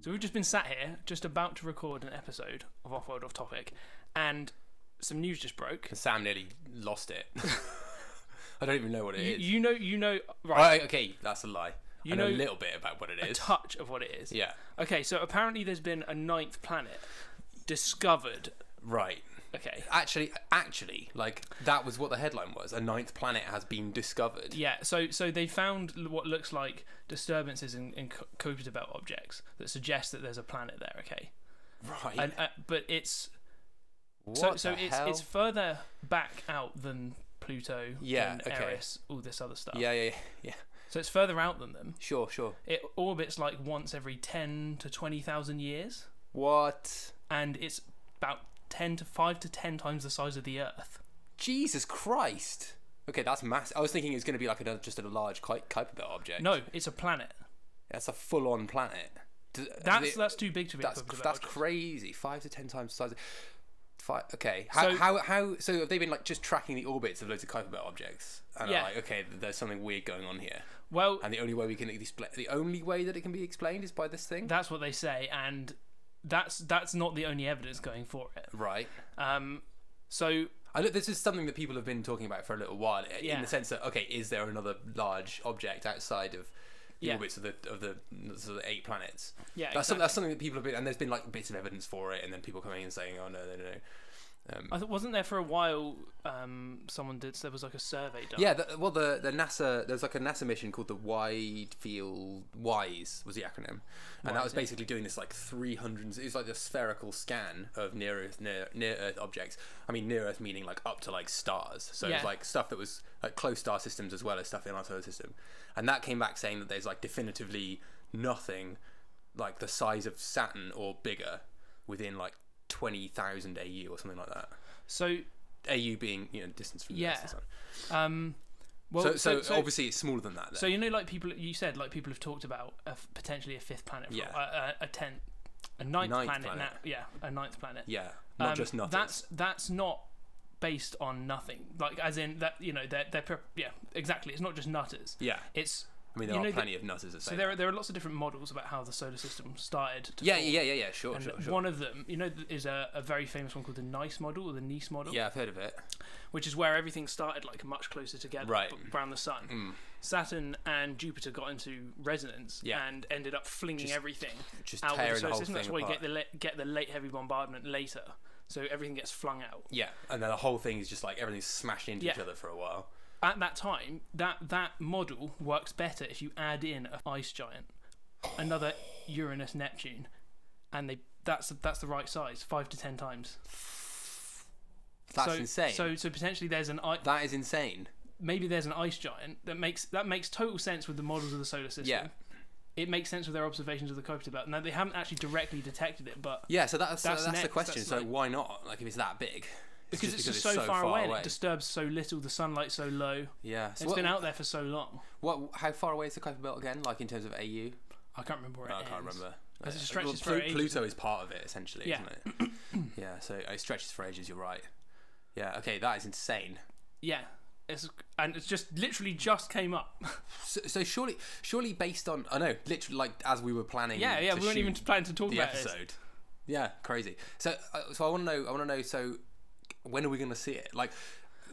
So we've just been sat here, just about to record an episode of Off World Off Topic, and some news just broke. Sam nearly lost it. I don't even know what it is. You know, right? Okay, that's a lie. I know a little bit about what it is. A touch of what it is. Yeah. Okay, so apparently there's been a 9th planet discovered. Right. Okay. Actually, like that was what the headline was. A 9th planet has been discovered. Yeah. So they found what looks like disturbances in Kuiper belt objects that suggest that there's a planet there. Okay. Right. And, but it's hell? it's further back out than Pluto. Yeah. And Eris, all this other stuff. Yeah. So it's further out than them. Sure. It orbits like once every 10 to 20,000 years. What? And it's about 5 to 10 times the size of the Earth. Jesus Christ. Okay, that's massive. I was thinking it was going to be like just a large Kuiper belt object. No, it's a planet. That's a full-on planet. That's too big to be. That's crazy. 5 to 10 times the size. Okay. So have they been like just tracking the orbits of loads of Kuiper belt objects? And yeah. like, okay, there's something weird going on here. Well, and the only way that it can be explained is by this thing. That's what they say, and that's not the only evidence going for it. Right. So I look, this is something that people have been talking about for a little while, yeah. in the sense that, okay, is there another large object outside of the orbits of the 8 planets? Yeah, that's something that people have been, and there's been like bits of evidence for it, and then people coming in and saying, oh no. wasn't there for a while? Someone did. So there was like a survey done. Yeah, the NASA. There's like a NASA mission called the Wide Field WISE was the acronym, and that was basically doing this like 300. It was like a spherical scan of near Earth objects. I mean near Earth meaning like up to like stars. So it was like stuff that was like close star systems as well as stuff in our solar system, and that came back saying that there's like definitively nothing like the size of Saturn or bigger within like 20,000 AU or something like that. So AU being distance from the Earth and sun. Well, so obviously it's smaller than that. Then. So like people have talked about potentially a 5th planet. A ninth planet. A 9th planet. Yeah, not just nothing. That's not based on nothing. Like as in that they're exactly. It's not just nutters. Yeah, it's. I mean, there are plenty of nutters that say so there are lots of different models about how the solar system started to form. Sure. One of them, is a very famous one called the NICE model or the NICE model. Yeah, I've heard of it. Which is where everything started like much closer together around the sun. Mm. Saturn and Jupiter got into resonance and ended up flinging everything out of the solar system. That's why you get the late heavy bombardment later. So everything gets flung out. Yeah, and then the whole thing is just like everything's smashed into each other for a while. At that time, that model works better if you add in an ice giant, another Uranus, Neptune, and that's the right size, 5 to 10 times. That's insane. So potentially there's that is insane. Maybe there's an ice giant that makes total sense with the models of the solar system. Yeah. It makes sense with their observations of the Kuiper belt. Now they haven't actually directly detected it, but so that's the question. So why not? Like if it's that big. Because it's just so far away and it disturbs so little, the sunlight's so low. Yeah. So it's been out there for so long. How far away is the Kuiper belt again, like in terms of AU? I can't remember where it ends. I can't remember. It stretches for ages. Pluto is part of it, essentially, isn't it? Yeah, so it stretches for ages, you're right. Yeah, okay, that is insane. Yeah. It's just literally just came up. So surely based on, I know, literally like as we were planning. Yeah, we weren't even planning to talk about the episode. Yeah, crazy. So I want to know. So when are we going to see it? Like,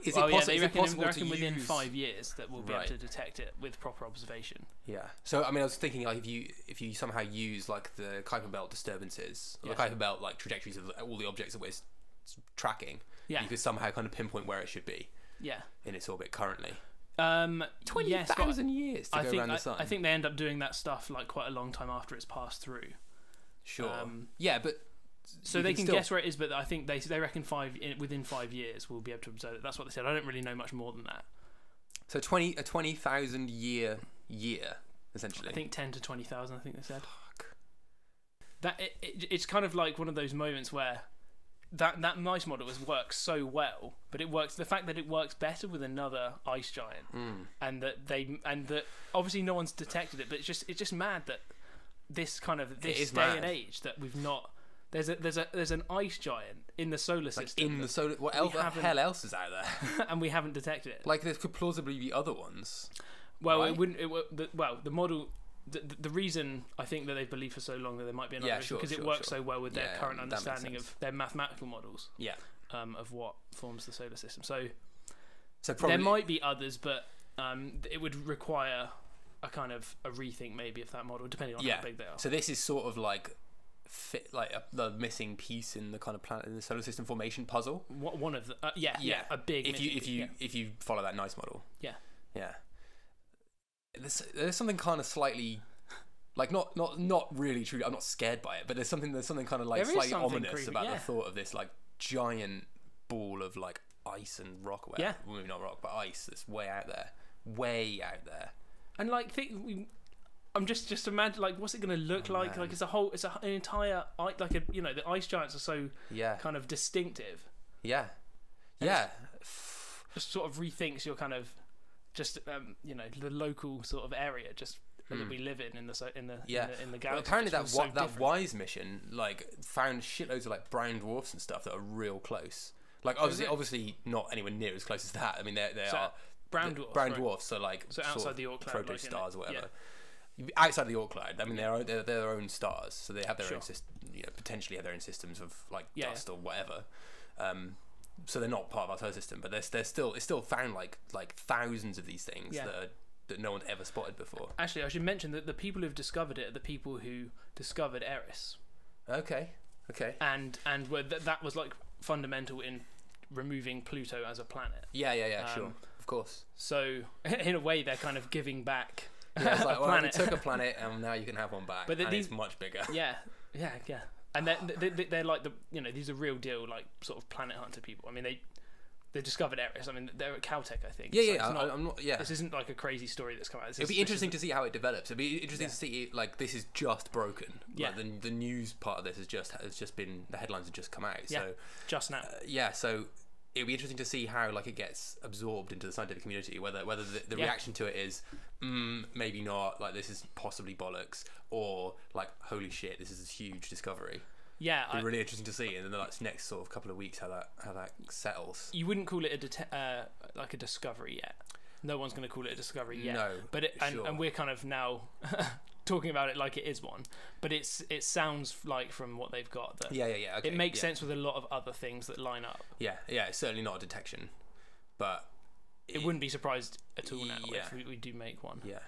is it possible? They reckon within 5 years that we'll be able to detect it with proper observation. Yeah. So I mean, I was thinking like if you somehow use like the Kuiper belt disturbances, or the Kuiper belt like trajectories of all the objects that we're tracking, you could somehow kind of pinpoint where it should be. Yeah. In its orbit currently. 20,000 years to go around the sun. I think they end up doing that stuff like quite a long time after it's passed through. Sure. But so they can guess where it is, but I think they reckon within 5 years we'll be able to observe it. That's what they said. I don't really know much more than that. So 20,000 year essentially. I think 10 to 20,000. I think they said. Fuck. It's kind of like one of those moments where that NICE model works so well, but the fact that it works better with another ice giant, and that obviously no one's detected it, but it's just mad that this day and age that we've not. There's an ice giant in the solar system. In the solar, what hell else is out there? And we haven't detected it. Like there could plausibly be other ones. Well, right? it wouldn't. The model the reason I think that they've believed for so long that there might be another is because it works so well with their current understanding of their mathematical models. Yeah. Of what forms the solar system. So probably, there might be others, but it would require a kind of a rethink maybe of that model, depending on how big they are. So this is sort of like the missing piece in the kind of planet in the solar system formation puzzle. One of the a big. If you follow that nice model. Yeah. There's something kind of slightly, like not really true. I'm not scared by it, but there's something kind of like slightly ominous creepy, about the thought of this like giant ball of like ice and rock. Well, maybe not rock, but ice that's way out there. And like I'm just imagine like what's it going to look like? Man. Like it's an entire like a the ice giants are so kind of distinctive. Yeah. Just sort of rethinks your kind of just the local sort of area just that we live in the galaxy. Well, apparently that WISE mission like found shitloads of like brown dwarfs and stuff that are real close. Like obviously not anywhere near as close as that. I mean they are brown dwarfs. So like outside the Oort cloud, proto stars or whatever. Outside the Oort cloud, I mean they're their own stars, so they have their own potentially have their own systems of like dust or whatever. So they're not part of our solar system, but it's still found like thousands of these things that no one's ever spotted before. Actually, I should mention that the people who've discovered it are the people who discovered Eris. Okay. And that was like fundamental in removing Pluto as a planet. Yeah, sure, of course. So in a way, they're kind of giving back. Yeah, it's like, well, we took a planet and now you can have one back, but it's much bigger. Yeah. And they're like these are real deal like sort of planet hunter people. I mean they discovered Eris. I mean they're at Caltech, I think. I'm not. Yeah, this isn't like a crazy story that's come out. It'd be interesting to see how it develops. It'd be interesting to see like this is just broken. Yeah. Like, the news part of this has just been the headlines have just come out. So just now. So it'd be interesting to see how like it gets absorbed into the scientific community. Whether the reaction to it is maybe not, like this is possibly bollocks, or like holy shit, this is a huge discovery. Yeah, it'd be really interesting to see in the next sort of couple of weeks how that settles. You wouldn't call it like a discovery yet. No one's going to call it a discovery yet. No, but and we're kind of now talking about it like it is one. But it sounds like from what they've got that okay, it makes sense with a lot of other things that line up. Yeah, it's certainly not a detection, but it wouldn't be surprised at all now if we do make one. Yeah.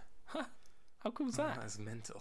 How cool is that? That's mental.